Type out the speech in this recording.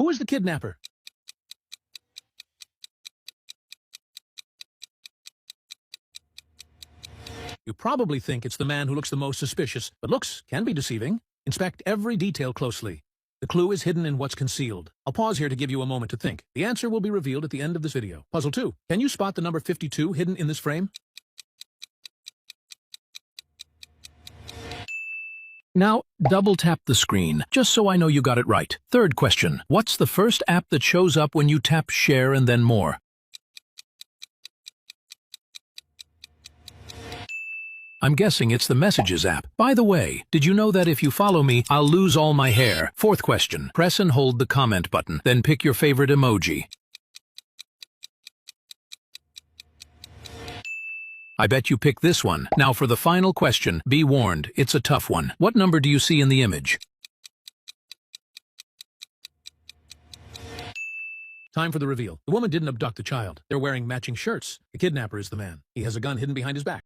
Who is the kidnapper? You probably think it's the man who looks the most suspicious, but looks can be deceiving. Inspect every detail closely. The clue is hidden in what's concealed. I'll pause here to give you a moment to think. The answer will be revealed at the end of this video. Puzzle 2. Can you spot the number 52 hidden in this frame? Now, double tap the screen, just so I know you got it right. Third question. What's the first app that shows up when you tap Share and then More? I'm guessing it's the Messages app. By the way, did you know that if you follow me, I'll lose all my hair? Fourth question. Press and hold the comment button, then pick your favorite emoji. I bet you picked this one. Now for the final question. Be warned, it's a tough one. What number do you see in the image? Time for the reveal. The woman didn't abduct the child. They're wearing matching shirts. The kidnapper is the man. He has a gun hidden behind his back.